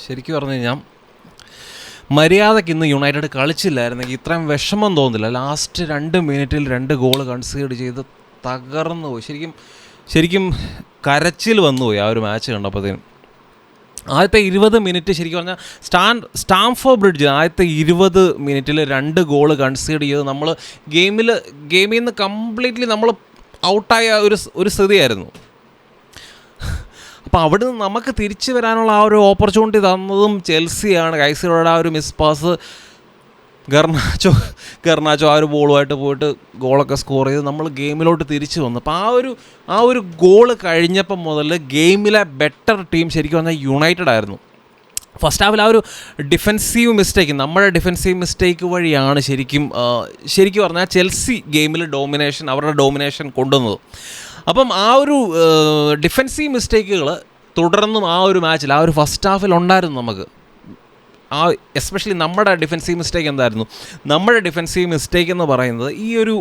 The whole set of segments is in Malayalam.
ശരിക്കും പറഞ്ഞു കഴിഞ്ഞാൽ മര്യാദയ്ക്ക് ഇന്ന് യുണൈറ്റഡ് കളിച്ചില്ലായിരുന്നെങ്കിൽ ഇത്രയും വിഷമം തോന്നില്ല. ലാസ്റ്റ് 2 മിനിറ്റിൽ 2 ഗോൾ കൺസീഡ് ചെയ്ത് തകർന്നു പോയി. ശരിക്കും കരച്ചിൽ വന്നുപോയി ആ ഒരു മാച്ച് കണ്ടപ്പോഴത്തേനും. ആദ്യത്തെ 20 മിനിറ്റ് ശരിക്കും പറഞ്ഞാൽ സ്റ്റാംഫോർഡ് ബ്രിഡ്ജ് ആദ്യത്തെ 20 മിനിറ്റിൽ 2 ഗോൾ കൺസീഡ് ചെയ്ത് നമ്മൾ ഗെയിമിൽ നിന്ന് കംപ്ലീറ്റ്ലി നമ്മൾ ഔട്ടായ ഒരു സ്ഥിതിയായിരുന്നു. അപ്പോൾ അവിടെ നിന്ന് നമുക്ക് തിരിച്ചു വരാനുള്ള ആ ഒരു ഓപ്പർച്യൂണിറ്റി തന്നതും ചെൽസിയാണ്. കൈസഡോയുടെ ആ ഒരു മിസ് പാസ്, ഗർണാച്ചോ ആ ഒരു ബോളുമായിട്ട് പോയിട്ട് ഗോളൊക്കെ സ്കോർ ചെയ്ത് നമ്മൾ ഗെയിമിലോട്ട് തിരിച്ചു വന്നു. അപ്പോൾ ആ ഒരു ഗോള് കഴിഞ്ഞപ്പം മുതൽ ഗെയിമിലെ ബെറ്റർ ടീം ശരിക്കും പറഞ്ഞാൽ യുണൈറ്റഡ് ആയിരുന്നു. ഫസ്റ്റ് ഹാഫിൽ ആ ഒരു ഡിഫെൻസീവ് മിസ്റ്റേക്ക്, നമ്മുടെ ഡിഫെൻസീവ് മിസ്റ്റേക്ക് വഴിയാണ് ശരിക്കും പറഞ്ഞാൽ ചെൽസി ഗെയിമിൽ അവരുടെ ഡോമിനേഷൻ കൊണ്ടുവന്നത്. അപ്പം ആ ഒരു ഡിഫെൻസീവ് മിസ്റ്റേക്കുകൾ തുടർന്നും ആ ഒരു മാച്ചിൽ ആ ഒരു ഫസ്റ്റ് ഹാഫിൽ ഉണ്ടായിരുന്നു നമുക്ക്. എസ്പെഷ്യലി നമ്മുടെ ഡിഫെൻസീവ് മിസ്റ്റേക്ക് എന്തായിരുന്നു? നമ്മുടെ ഡിഫെൻസീവ് മിസ്റ്റേക്ക് എന്ന് പറയുന്നത് ഈ ഒരു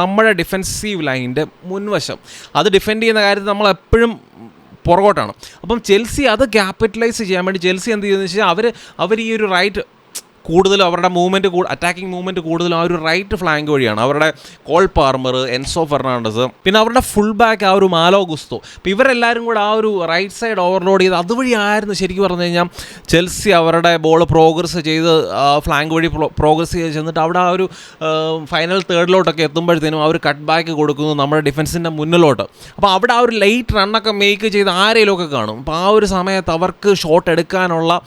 നമ്മുടെ ഡിഫെൻസീവ് ലൈനിൻ്റെ മുൻവശം അത് ഡിഫെൻഡ് ചെയ്യുന്ന കാര്യത്തിൽ നമ്മൾ എപ്പോഴും പുറകോട്ടാണ്. അപ്പം ചെൽസി അത് ക്യാപിറ്റലൈസ് ചെയ്യാൻ വേണ്ടി ചെൽസി എന്ത് ചെയ്യുന്നത് വെച്ചാൽ അവർ ഈ ഒരു റൈറ്റ് കൂടുതലും അവരുടെ അറ്റാക്കിംഗ് മൂവ്മെൻറ്റ് കൂടുതലും ആ ഒരു റൈറ്റ് ഫ്ലാങ്ക് വഴിയാണ്. അവരുടെ കോൾ പാർമർ, എൻസോ ഫെർണാണ്ടസ്, പിന്നെ അവരുടെ ഫുൾ ബാക്ക് ആ ഒരു മാലോ ഗുസ്തോ, അപ്പോൾ ഇവരെല്ലാവരും കൂടെ ആ ഒരു റൈറ്റ് സൈഡ് ഓവർലോഡ് ചെയ്ത് അതുവഴിയായിരുന്നു ശരിക്കും പറഞ്ഞു കഴിഞ്ഞാൽ ചെൽസി അവരുടെ ബോൾ പ്രോഗ്രസ് ചെയ്ത് ഫ്ലാങ്ക് വഴി പ്രോഗ്രസ് ചെയ്ത് ചെന്നിട്ട് അവിടെ ആ ഒരു ഫൈനൽ തേർഡിലോട്ടൊക്കെ എത്തുമ്പോഴത്തേനും ആ ഒരു കട്ട് ബാക്ക് കൊടുക്കുന്നു നമ്മുടെ ഡിഫൻസിൻ്റെ മുന്നിലോട്ട്. അപ്പോൾ അവിടെ ആ ഒരു ലൈറ്റ് റണ്ണൊക്കെ മേക്ക് ചെയ്ത് ആരെങ്കിലുമൊക്കെ കാണും. അപ്പോൾ ആ ഒരു സമയത്ത് അവർക്ക് ഷോട്ട് എടുക്കാനുള്ള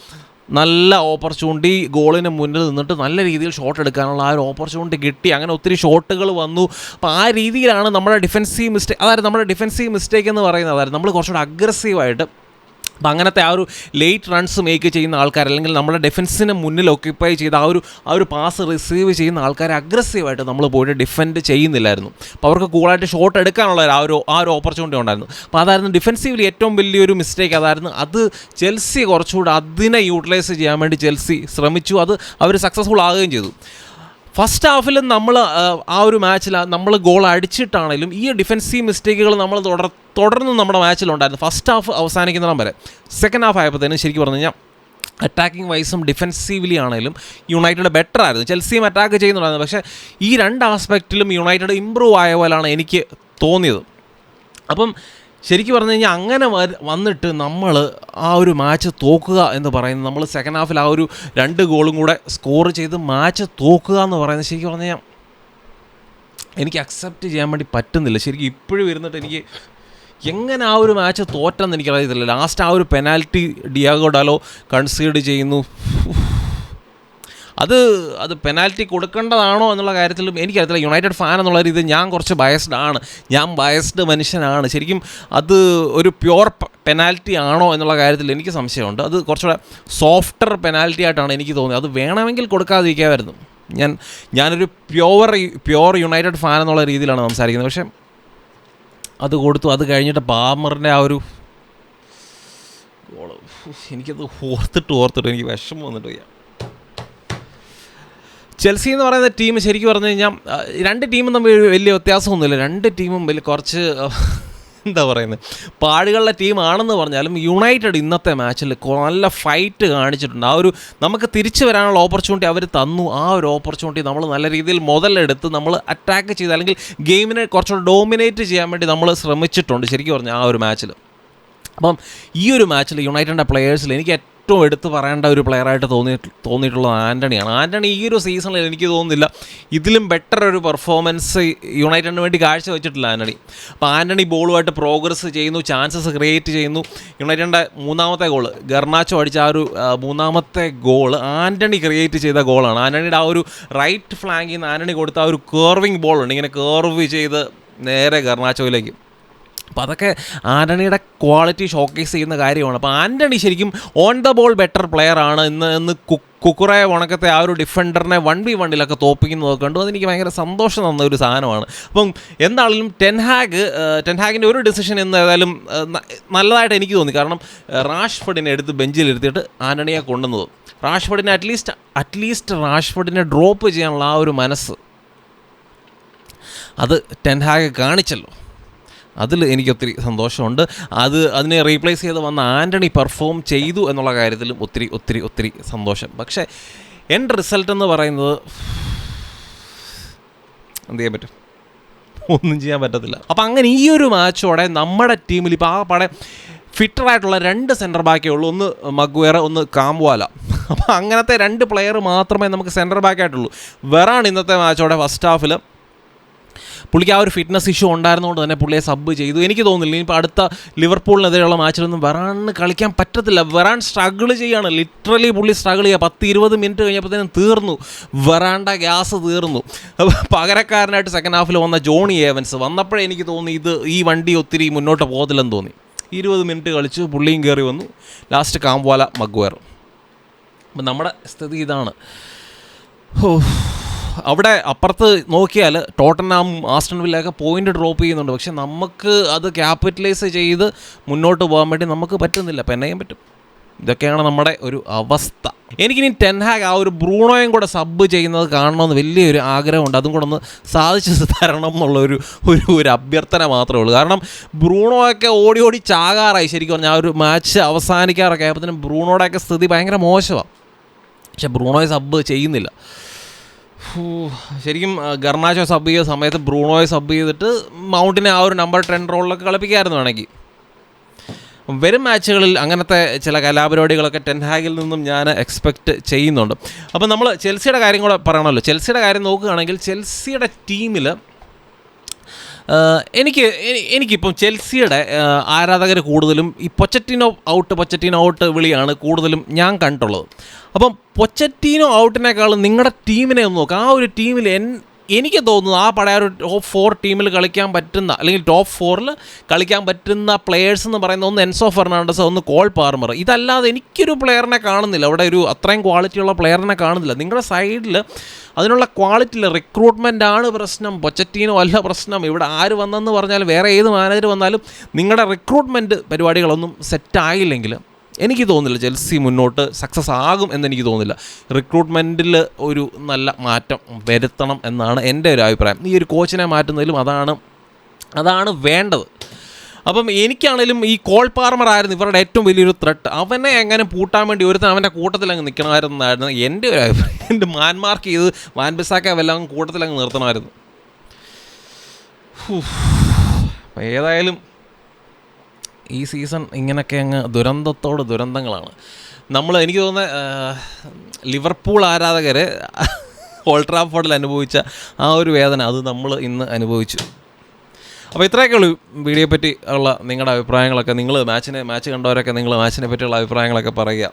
നല്ല ഓപ്പർച്യൂണിറ്റി, ഗോളിന് മുന്നിൽ നിന്നിട്ട് നല്ല രീതിയിൽ ഷോട്ട് എടുക്കാനുള്ള ആ ഒരു ഓപ്പർച്യൂണിറ്റി കിട്ടി. അങ്ങനെ ഒത്തിരി ഷോട്ടുകൾ വന്നു. അപ്പോൾ ആ രീതിയിലാണ് നമ്മുടെ ഡിഫെൻസീവ് മിസ്റ്റേക്ക് എന്ന് പറയുന്നത് അതായത് നമ്മൾ കുറച്ചുകൂടെ അഗ്രസീവായിട്ട് അപ്പം അങ്ങനത്തെ ആ ഒരു ലേറ്റ് റൺസ് മേക്ക് ചെയ്യുന്ന ആൾക്കാർ, അല്ലെങ്കിൽ നമ്മുടെ ഡിഫൻസിന് മുന്നിൽ ഒക്യുപ്പൈ ചെയ്ത് ആ ഒരു പാസ് റിസീവ് ചെയ്യുന്ന ആൾക്കാരെ അഗ്രസീവായിട്ട് നമ്മൾ പോയിട്ട് ഡിഫെൻഡ് ചെയ്യുന്നില്ലായിരുന്നു. അപ്പോൾ അവർക്ക് കൂളായിട്ട് ഷോട്ട് എടുക്കാനുള്ള ആ ഒരു ഓപ്പർച്യൂണിറ്റി ഉണ്ടായിരുന്നു. അപ്പോൾ അതായിരുന്നു ഡിഫെൻസീവ്ലി ഏറ്റവും വലിയൊരു മിസ്റ്റേക്ക്. അത് ചെൽസി കുറച്ചുകൂടെ അതിനെ യൂട്ടിലൈസ് ചെയ്യാൻ വേണ്ടി ചെൽസി ശ്രമിച്ചു. അത് അവർ സക്സസ്ഫുൾ ആകുകയും ചെയ്തു. ഫസ്റ്റ് ഹാഫിൽ നമ്മൾ ആ ഒരു മാച്ചിൽ നമ്മൾ ഗോൾ അടിച്ചിട്ടാണെങ്കിലും ഈ ഡിഫെൻസീവ് മിസ്റ്റേക്കുകൾ നമ്മൾ തുടർന്ന് നമ്മുടെ മാച്ചിലുണ്ടായിരുന്നു. ഫസ്റ്റ് ഹാഫ് അവസാനിക്കുന്നിടം വരെ. സെക്കൻഡ് ഹാഫ് ആയപ്പോഴത്തേനും ശരിക്കും പറഞ്ഞു കഴിഞ്ഞാൽ അറ്റാക്കിംഗ് വൈസും ഡിഫെൻസീവ്ലി ആണെങ്കിലും യുണൈറ്റഡ് ബെറ്റർ ആയിരുന്നു. ചെൽസിയും അറ്റാക്ക് ചെയ്യുന്നുണ്ടായിരുന്നു. പക്ഷേ ഈ 2 ആസ്പെക്റ്റിലും യുണൈറ്റഡ് ഇമ്പ്രൂവ് ആയ പോലെയാണ് എനിക്ക് തോന്നിയത്. അപ്പം ശരിക്കും പറഞ്ഞു കഴിഞ്ഞാൽ അങ്ങനെ വന്നിട്ട് നമ്മൾ ആ ഒരു മാച്ച് തോക്കുക എന്ന് പറയുന്നത്, നമ്മൾ സെക്കൻഡ് ഹാഫിൽ ആ ഒരു 2 ഗോളും കൂടെ സ്കോർ ചെയ്ത് മാച്ച് തോക്കുക എന്ന് പറയുന്നത് ശരിക്കും പറഞ്ഞു കഴിഞ്ഞാൽ എനിക്ക് അക്സെപ്റ്റ് ചെയ്യാൻ വേണ്ടി പറ്റുന്നില്ല. ശരിക്കും ഇപ്പോഴും ഇരുന്നിട്ട് എനിക്ക് എങ്ങനെ ആ ഒരു മാച്ച് തോറ്റെന്ന് എനിക്കറിയത്തില്ല. ലാസ്റ്റ് ആ ഒരു പെനാൽറ്റി ഡിയാഗോ ഡാലോ കൺസീഡ് ചെയ്യുന്നു. അത് പെനാൽറ്റി കൊടുക്കേണ്ടതാണോ എന്നുള്ള കാര്യത്തിലും എനിക്കറിയത്തില്ല. യുണൈറ്റഡ് ഫാൻ എന്നുള്ള രീതിയിൽ ഞാൻ കുറച്ച് ബയസ്ഡ് മനുഷ്യനാണ്. ശരിക്കും അത് ഒരു പ്യുവർ പെനാൽറ്റി ആണോ എന്നുള്ള കാര്യത്തിൽ എനിക്ക് സംശയമുണ്ട്. അത് കുറച്ചുകൂടെ സോഫ്റ്റർ പെനാൽറ്റി ആയിട്ടാണ് എനിക്ക് തോന്നിയത്. അത് വേണമെങ്കിൽ കൊടുക്കാതിരിക്കാമായിരുന്നു. ഞാനൊരു പ്യുവർ യുണൈറ്റഡ് ഫാൻ എന്നുള്ള രീതിയിലാണ് സംസാരിക്കുന്നത്. പക്ഷേ അത് കൊടുത്തു. അത് കഴിഞ്ഞിട്ട് പാമറിൻ്റെ ആ ഒരു ഗോള് എനിക്കത് ഓർത്തിട്ട് എനിക്ക് വിഷമം വന്നിട്ട് വയ്യ. ചെൽസി എന്ന് പറയുന്ന ടീം ശരിക്കും പറഞ്ഞു കഴിഞ്ഞാൽ 2 ടീമും തമ്മിൽ വലിയ വ്യത്യാസമൊന്നുമില്ല. 2 ടീമും കുറച്ച് എന്താ പറയുന്നത് പാടുകളുടെ ടീമാണെന്ന് പറഞ്ഞാലും യുണൈറ്റഡ് ഇന്നത്തെ മാച്ചിൽ നല്ല ഫൈറ്റ് കാണിച്ചിട്ടുണ്ട്. ആ ഒരു നമുക്ക് തിരിച്ചു വരാനുള്ള ഓപ്പർച്യൂണിറ്റി അവർ തന്നു. ആ ഒരു ഓപ്പർച്യൂണിറ്റി നമ്മൾ നല്ല രീതിയിൽ മുതലെടുത്ത് നമ്മൾ അറ്റാക്ക് ചെയ്ത് അല്ലെങ്കിൽ ഗെയിമിനെ കുറച്ചുകൂടെ ഡോമിനേറ്റ് ചെയ്യാൻ വേണ്ടി നമ്മൾ ശ്രമിച്ചിട്ടുണ്ട് ശരിക്കും പറഞ്ഞാൽ ആ ഒരു മാച്ചിൽ. അപ്പം ഈ ഒരു മാച്ചിൽ യുണൈറ്റഡിൻ്റെ പ്ലെയേഴ്സിൽ എനിക്ക് ഏറ്റവും എടുത്ത് പറയേണ്ട ഒരു പ്ലെയറായിട്ട് തോന്നിയിട്ടുള്ളത് ആൻ്റണിയാണ്. ആൻ്റണി ഈ ഒരു സീസണിൽ എനിക്ക് തോന്നുന്നില്ല ഇതിലും ബെറ്റർ ഒരു പെർഫോമൻസ് യുണൈറ്റഡിന് വേണ്ടി കാഴ്ചവെച്ചിട്ടില്ല ആൻ്റണി. അപ്പോൾ ആൻ്റണി ബോളുമായിട്ട് പ്രോഗ്രസ് ചെയ്യുന്നു, ചാൻസസ് ക്രിയേറ്റ് ചെയ്യുന്നു. യുണൈറ്റഡിൻ്റെ 3ാമത്തെ ഗോൾ ഗർണാച്ചോ അടിച്ച ആ ഒരു 3ാമത്തെ ഗോൾ ആൻ്റണി ക്രിയേറ്റ് ചെയ്ത ഗോളാണ്. ആൻ്റണിയുടെ ആ ഒരു റൈറ്റ് ഫ്ലാങ്കിൽ നിന്ന് ആൻ്റണി കൊടുത്ത ആ ഒരു കേർവിങ് ബോളുണ്ട്, ഇങ്ങനെ കേർവ് ചെയ്ത് നേരെ ഗർണാച്ചോയിലേക്ക്. അപ്പോൾ അതൊക്കെ ആൻ്റണിയുടെ ക്വാളിറ്റി ഷോക്കേസ് ചെയ്യുന്ന കാര്യമാണ്. അപ്പോൾ ആൻ്റണി ശരിക്കും ഓൺ ദ ബോൾ ബെറ്റർ പ്ലെയറാണ്. ഇന്ന് കുക്കുറേ ഉണക്കത്തെ ആ ഒരു ഡിഫൻഡറിനെ 1v1 തോപ്പിക്കുന്നത് കണ്ടു. അതെനിക്ക് ഭയങ്കര സന്തോഷം തന്ന ഒരു സാധനമാണ്. അപ്പം എന്താണെങ്കിലും ടെൻഹാഗിൻ്റെ ഒരു ഡിസിഷൻ എന്ന് ഏതായാലും നല്ലതായിട്ട് എനിക്ക് തോന്നി. കാരണം റാഷ്ഫോർഡിനെ എടുത്ത് ബെഞ്ചിലിരുത്തിയിട്ട് ആൻ്റണിയെ കൊണ്ടുവന്നത്, റാഷ്ഫോർഡിനെ അറ്റ്ലീസ്റ്റ് റാഷ്ഫോർഡിനെ ഡ്രോപ്പ് ചെയ്യാനുള്ള ആ ഒരു മനസ്സ് അത് ടെൻഹാഗ് കാണിച്ചല്ലോ. അതിൽ എനിക്കൊത്തിരി സന്തോഷമുണ്ട്. അതിനെ റീപ്ലേസ് ചെയ്ത് വന്ന ആൻ്റണി പെർഫോം ചെയ്തു എന്നുള്ള കാര്യത്തിലും ഒത്തിരി ഒത്തിരി ഒത്തിരി സന്തോഷം. പക്ഷേ എൻ്റെ റിസൾട്ട് എന്ന് പറയുന്നത് എന്ത് ചെയ്യാൻ പറ്റും, ഒന്നും ചെയ്യാൻ പറ്റത്തില്ല. അപ്പോൾ അങ്ങനെ ഈ ഒരു മാച്ചോടെ നമ്മുടെ ടീമിൽ ഇപ്പോൾ ആ പടെ ഫിറ്ററായിട്ടുള്ള 2 സെൻറ്റർ ബാക്കേ ഉള്ളൂ, ഒന്ന് മഗ്വേറ, ഒന്ന് കാംവാല. അപ്പോൾ അങ്ങനത്തെ 2 പ്ലെയർ മാത്രമേ നമുക്ക് സെൻറ്റർ ബാക്കായിട്ടുള്ളൂ. വെറാൻ ഇന്നത്തെ മാച്ചോടെ ഫസ്റ്റ് ഹാഫിൽ പുള്ളിക്ക് ആ ഒരു ഫിറ്റ്നസ് ഇഷ്യൂ ഉണ്ടായിരുന്നതുകൊണ്ട് തന്നെ പുള്ളിയെ സബ് ചെയ്തു. എനിക്ക് തോന്നുന്നില്ല ഇനിയിപ്പോൾ അടുത്ത ലിവർപൂളിനെതിരെയുള്ള മാച്ചിലൊന്നും വെറാണിന് കളിക്കാൻ പറ്റത്തില്ല. വെറാൻ സ്ട്രഗിൾ ചെയ്യുകയാണ്, ലിറ്ററലി പുള്ളി സ്ട്രഗിൾ ചെയ്യുക. 10-20 മിനിറ്റ് കഴിഞ്ഞപ്പോഴത്തേനും തീർന്നു, വെറാൻ്റെ ഗ്യാസ് തീർന്നു. പകരക്കാരനായിട്ട് സെക്കൻഡ് ഹാഫിൽ വന്ന ജോണി ഏവൻസ് വന്നപ്പോഴേ എനിക്ക് തോന്നി ഈ വണ്ടി ഒത്തിരി മുന്നോട്ട് പോകത്തില്ലെന്ന് തോന്നി. 20 മിനിറ്റ് കളിച്ചു, പുള്ളിയും കയറി വന്നു. ലാസ്റ്റ് കാംവാല, മഗ്വേർ. അപ്പം നമ്മുടെ സ്ഥിതി ഇതാണ്. അവിടെ അപ്പുറത്ത് നോക്കിയാൽ ടോട്ടൻഹാം, ആസ്റ്റൺ വില്ലയൊക്കെ പോയിൻ്റ് ഡ്രോപ്പ് ചെയ്യുന്നുണ്ട്. പക്ഷെ നമുക്ക് അത് ക്യാപിറ്റലൈസ് ചെയ്ത് മുന്നോട്ട് പോകാൻ വേണ്ടി നമുക്ക് പറ്റുന്നില്ല. അപ്പം എന്നെ ചെയ്യാൻ പറ്റും? ഇതൊക്കെയാണ് നമ്മുടെ ഒരു അവസ്ഥ. എനിക്കിനി ടെൻ ഹാഗ് ആ ഒരു ബ്രൂണോയും കൂടെ സബ് ചെയ്യുന്നത് കാണണമെന്ന് വലിയൊരു ആഗ്രഹമുണ്ട്. അതും കൂടെ ഒന്ന് സാധിച്ചു തരണം എന്നുള്ളൊരു ഒരു അഭ്യർത്ഥന മാത്രമേ ഉള്ളൂ. കാരണം ബ്രൂണോയൊക്കെ ഓടി ചാകാറായി. ശരിക്കും പറഞ്ഞാൽ ആ ഒരു മാച്ച് അവസാനിക്കാറൊക്കെ ആയപ്പോഴത്തേനും ബ്രൂണോയുടെയൊക്കെ സ്ഥിതി ഭയങ്കര മോശമാണ്. പക്ഷെ ബ്രൂണോയെ സബ് ചെയ്യുന്നില്ല. ശരിക്കും ഗർണാച്ചോ സബ് ചെയ്ത സമയത്ത് ബ്രൂണോയെ സബ് ചെയ്തിട്ട് മൗണ്ടിനെ ആ ഒരു നമ്പർ 10 റോളിലൊക്കെ കളിപ്പിക്കാമായിരുന്നു വേണമെങ്കിൽ. വരും മാച്ചുകളിൽ അങ്ങനത്തെ ചില കലാപരിപാടികളൊക്കെ ടെൻ ഹാഗിൽ നിന്നും ഞാൻ എക്സ്പെക്റ്റ് ചെയ്യുന്നുണ്ട്. അപ്പം നമ്മൾ ചെൽസിയുടെ കാര്യം കൂടെ പറയണമല്ലോ. ചെൽസിയുടെ കാര്യം നോക്കുകയാണെങ്കിൽ ചെൽസിയുടെ ടീമിൽ എനിക്കിപ്പം ചെൽസിയുടെ ആരാധകർ കൂടുതലും ഈ പൊച്ചറ്റീനോ ഔട്ട് വിളിയാണ് കൂടുതലും ഞാൻ കണ്ടിട്ടുള്ളത്. അപ്പം പൊച്ചറ്റീനോ ഔട്ടിനേക്കാളും നിങ്ങളുടെ ടീമിനെ ഒന്ന് നോക്കുക. ആ ഒരു ടീമിൽ എനിക്ക് തോന്നുന്നു ആ പഴയ ഒരു ടോപ്പ് 4 ടീമിൽ കളിക്കാൻ പറ്റുന്ന, അല്ലെങ്കിൽ ടോപ്പ് 4 കളിക്കാൻ പറ്റുന്ന പ്ലെയേഴ്സ് എന്ന് പറയുന്ന ഒന്ന് എൻസോ ഫെർണാണ്ടസ്, ഒന്ന് കോൾ പാർമർ. ഇതല്ലാതെ എനിക്കൊരു പ്ലെയറിനെ കാണുന്നില്ല അവിടെ, ഒരു അത്രയും ക്വാളിറ്റിയുള്ള പ്ലെയറിനെ കാണുന്നില്ല. നിങ്ങളുടെ സൈഡിൽ അതിനുള്ള ക്വാളിറ്റിയില്ല. റിക്രൂട്ട്മെൻ്റ് ആണ് പ്രശ്നം, പൊച്ചറ്റീനോ അല്ല പ്രശ്നം. ഇവിടെ ആര് വന്നെന്ന് പറഞ്ഞാലും വേറെ ഏത് മാനേജർ വന്നാലും നിങ്ങളുടെ റിക്രൂട്ട്മെൻറ്റ് പരിപാടികളൊന്നും സെറ്റായില്ലെങ്കിൽ എനിക്ക് തോന്നുന്നില്ല ചെൽസി മുന്നോട്ട് സക്സസ് ആകും എന്നെനിക്ക് തോന്നുന്നില്ല. റിക്രൂട്ട്മെൻറ്റിൽ ഒരു നല്ല മാറ്റം വരുത്തണം എന്നാണ് എൻ്റെ ഒരു അഭിപ്രായം. ഈ ഒരു കോച്ചിനെ മാറ്റുന്നതിലും അതാണ് വേണ്ടത്. അപ്പം എനിക്കാണെങ്കിലും ഈ കോൾ പാർമർ ആയിരുന്നു ഇവരുടെ ഏറ്റവും വലിയൊരു ത്രെട്ട്. അവനെ എങ്ങനെ പൂട്ടാൻ വേണ്ടി ഒരുത്തൻ അവൻ്റെ കൂട്ടത്തിലങ്ങ് നിൽക്കണമായിരുന്നായിരുന്നു എൻ്റെ ഒരു അഭിപ്രായം. എൻ്റെ മാൻമാർക്ക് ചെയ്ത് വാൻബിസാക്ക വല്ലതും കൂട്ടത്തിലങ്ങ് നിർത്തണമായിരുന്നു. ഏതായാലും ഈ സീസൺ ഇങ്ങനെയൊക്കെ അങ്ങ് ദുരന്തങ്ങളാണ്. എനിക്ക് തോന്നുന്നത് ലിവർപൂൾ ആരാധകർ ഓൾഡ് ട്രാഫോർഡിൽ അനുഭവിച്ച ആ ഒരു വേദന അത് നമ്മൾ ഇന്ന് അനുഭവിച്ചു. അപ്പോൾ ഇത്രയൊക്കെ ഉള്ളൂ വീഡിയോയെ പറ്റി ഉള്ള നിങ്ങളുടെ അഭിപ്രായങ്ങളൊക്കെ. നിങ്ങൾ മാച്ച് കണ്ടവരൊക്കെ നിങ്ങൾ മാച്ചിനെ പറ്റിയുള്ള അഭിപ്രായങ്ങളൊക്കെ പറയുക.